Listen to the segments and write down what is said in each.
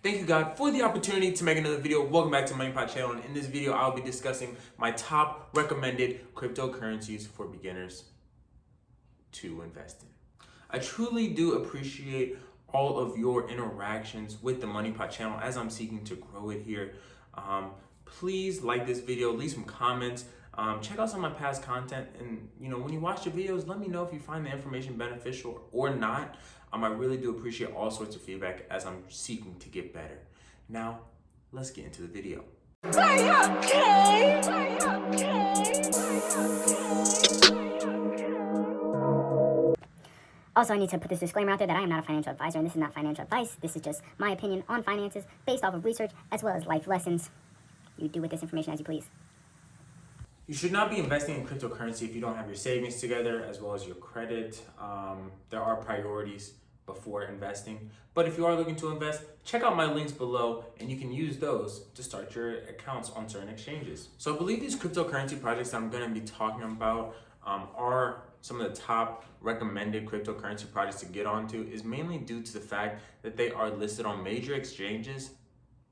Thank you, God, for the opportunity to make another video. Welcome back to MoneyPot channel. And in this video, I'll be discussing my top recommended cryptocurrencies for beginners to invest in. I truly do appreciate all of your interactions with the MoneyPot channel as I'm seeking to grow it here. Please like this video, leave some comments, check out some of my past content, and when you watch the videos, let me know if you find the information beneficial or not. I really do appreciate all sorts of feedback as I'm seeking to get better. Now, let's get into the video. Are you okay? Also, I need to put this disclaimer out there that I am not a financial advisor, and this is not financial advice. This is just my opinion on finances based off of research as well as life lessons. You do with this information as you please. You should not be investing in cryptocurrency if you don't have your savings together as well as your credit. There are priorities before investing. But if you are looking to invest, check out my links below and you can use those to start your accounts on certain exchanges. So I believe these cryptocurrency projects that I'm going to be talking about are some of the top recommended cryptocurrency projects to get onto, is mainly due to the fact that they are listed on major exchanges,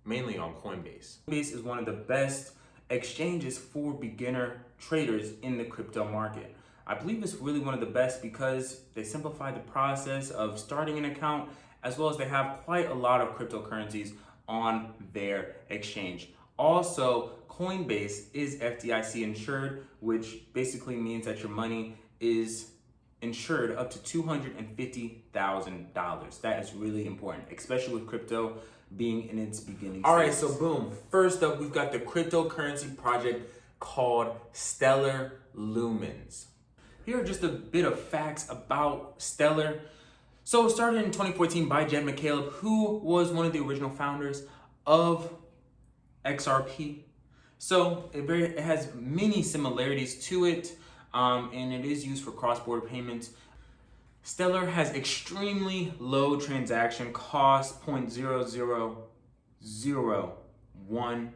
mainly on Coinbase. Coinbase is one of the best exchanges for beginner traders in the crypto market. I believe it's really one of the best because they simplify the process of starting an account, as well as they have quite a lot of cryptocurrencies on their exchange. Also, Coinbase is FDIC insured, which basically means that your money is insured up to $250,000. That is really important, especially with crypto being in its beginning stages. All right, so boom. First up, we've got the cryptocurrency project called Stellar Lumens. Here are just a bit of facts about Stellar. So it started in 2014 by Jed McCaleb, who was one of the original founders of XRP. So it has many similarities to it, and it is used for cross-border payments. Stellar has extremely low transaction cost, 0.0001.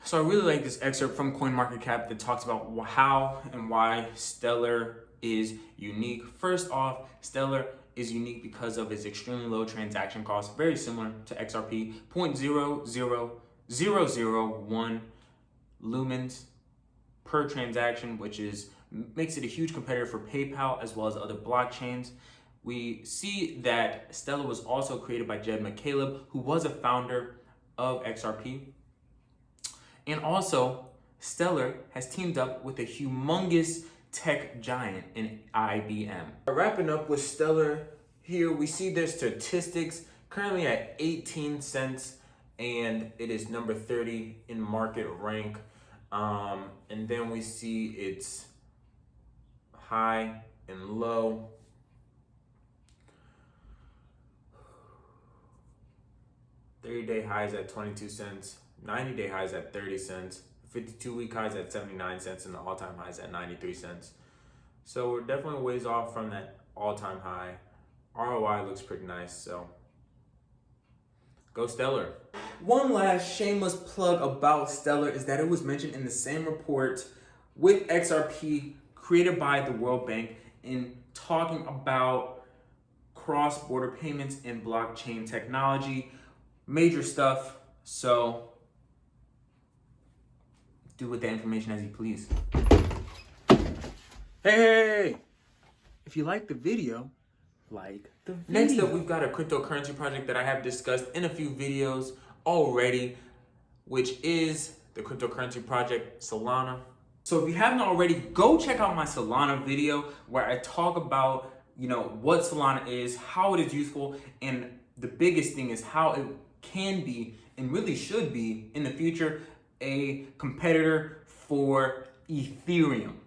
So I really like this excerpt from CoinMarketCap that talks about how and why Stellar is unique. First off, Stellar is unique because of its extremely low transaction cost, very similar to XRP, 0.00001 lumens per transaction, which makes it a huge competitor for PayPal as well as other blockchains. We see that Stellar was also created by Jed McCaleb, who was a founder of XRP. And also, Stellar has teamed up with a humongous tech giant in IBM. Wrapping up with Stellar, here we see their statistics currently at 18 cents, and it is number 30 in market rank. And then we see its high and low. Day highs at 22 cents, 90-day highs at 30 cents, 52-week highs at 79 cents, and the all-time highs at 93 cents. So we're definitely ways off from that all-time high. ROI looks pretty nice, so go Stellar. One last shameless plug about Stellar is that it was mentioned in the same report with XRP created by the World Bank in talking about cross-border payments and blockchain technology. Major stuff, so do with the information as you please. Hey! If you like the video, like the video. Next up, we've got a cryptocurrency project that I have discussed in a few videos already, which is the cryptocurrency project Solana. So if you haven't already, go check out my Solana video where I talk about, what Solana is, how it is useful, and the biggest thing is how it can be and really should be in the future a competitor for Ethereum.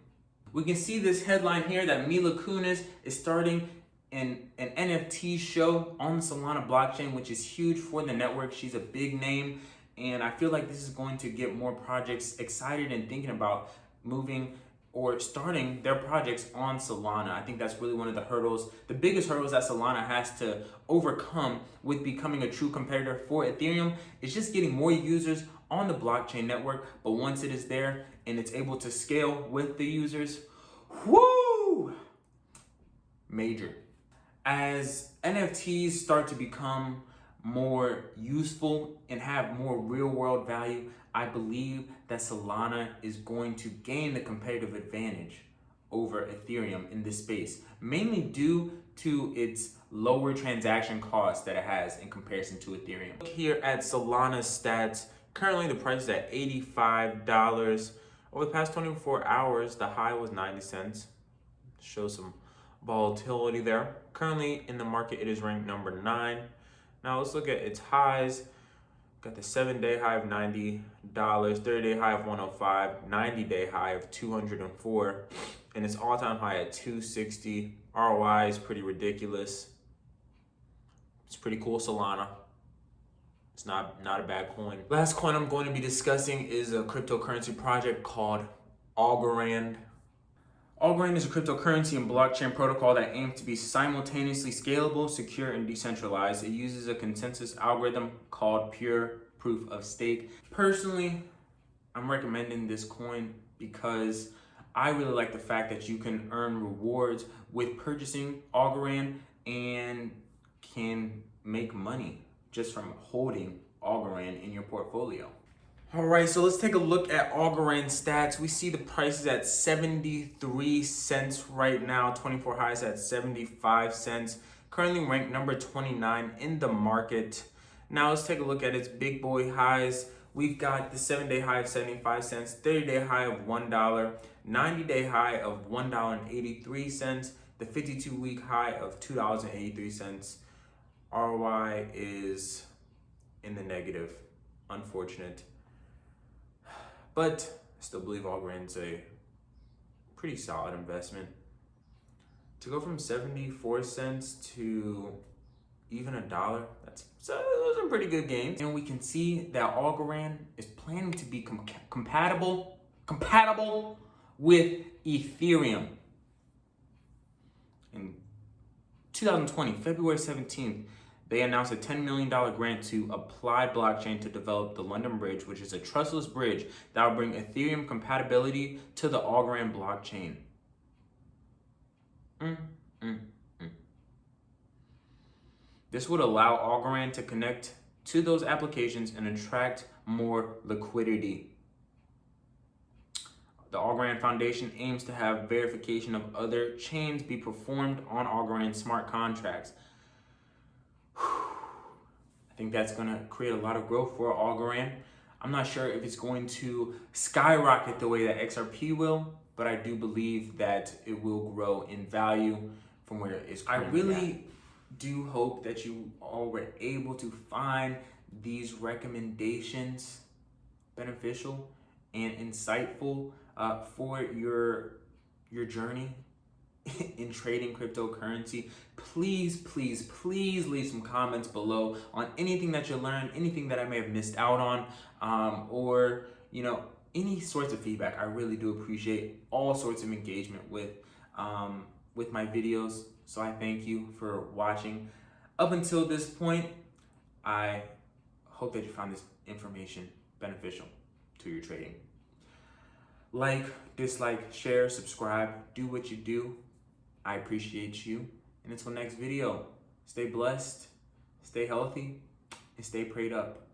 We can see this headline here that Mila Kunis is starting an NFT show on the Solana blockchain, which is huge for the network. She's a big name, and I feel like this is going to get more projects excited and thinking about moving or starting their projects on Solana. I think that's really one of the hurdles, the biggest hurdles that Solana has to overcome with becoming a true competitor for Ethereum is just getting more users on the blockchain network. But once it is there and it's able to scale with the users, whoo, major. As NFTs start to become more useful and have more real world value, I believe that Solana is going to gain the competitive advantage over Ethereum in this space, mainly due to its lower transaction costs that it has in comparison to Ethereum. Look here at Solana's stats. Currently the price is at $85. Over the past 24 hours, the high was 90 cents. Shows some volatility there. Currently in the market, it is ranked number 9. Now let's look at its highs. Got the 7-day high of $90, 30-day high of 105, 90-day high of 204, and its all-time high at 260. ROI is pretty ridiculous. It's pretty cool, Solana. It's not a bad coin. Last coin I'm going to be discussing is a cryptocurrency project called Algorand. Algorand is a cryptocurrency and blockchain protocol that aims to be simultaneously scalable, secure, and decentralized. It uses a consensus algorithm called pure proof of stake. Personally, I'm recommending this coin because I really like the fact that you can earn rewards with purchasing Algorand and can make money just from holding Algorand in your portfolio. All right, so let's take a look at Algorand stats. We see the price is at 73 cents right now. 24 highs at 75 cents. Currently ranked number 29 in the market. Now let's take a look at its big boy highs. We've got the 7-day high of 75 cents, 30-day high of $1, 90-day high of $1.83, the 52-week high of $2.83. ROI is in the negative. Unfortunate. But I still believe Algorand's a pretty solid investment. To go from 74 cents to even $1, those are pretty good gains. And we can see that Algorand is planning to be compatible with Ethereum. In 2020, February 17th, they announced a $10 million grant to Applied Blockchain to develop the London Bridge, which is a trustless bridge that will bring Ethereum compatibility to the Algorand blockchain. This would allow Algorand to connect to those applications and attract more liquidity. The Algorand Foundation aims to have verification of other chains be performed on Algorand smart contracts. I think that's going to create a lot of growth for Algorand. I'm not sure if it's going to skyrocket the way that XRP will, but I do believe that it will grow in value from where it is currently. I really do hope that you all were able to find these recommendations beneficial and insightful for your journey in trading cryptocurrency. Please leave some comments below on anything that you learned, anything that I may have missed out on, or any sorts of feedback. I really do appreciate all sorts of engagement with my videos. So I thank you for watching up until this point. I hope that you found this information beneficial to your trading. Like, dislike, share, subscribe, do what you do. I appreciate you. And until next video, stay blessed, stay healthy, and stay prayed up.